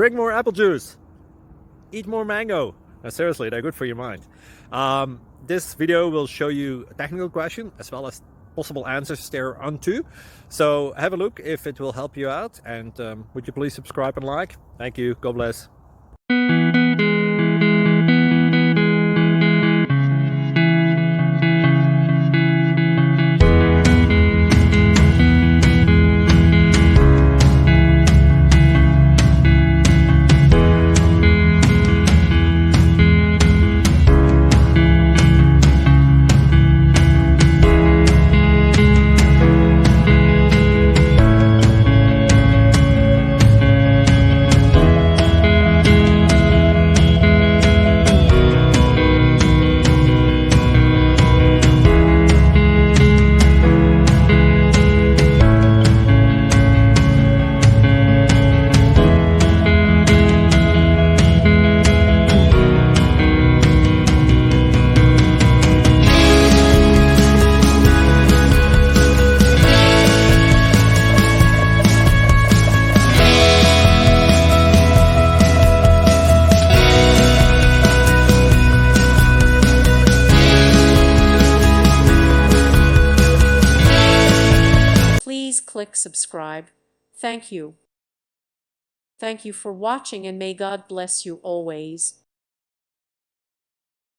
drink more apple juice, eat more mango. Seriously, they're good for your mind. This video will show you a technical question as well as possible answers thereunto. So have a look if it will help you out, and would you please subscribe and like? Thank you. God bless. Please click subscribe. Thank you. Thank you for watching, and may God bless you always.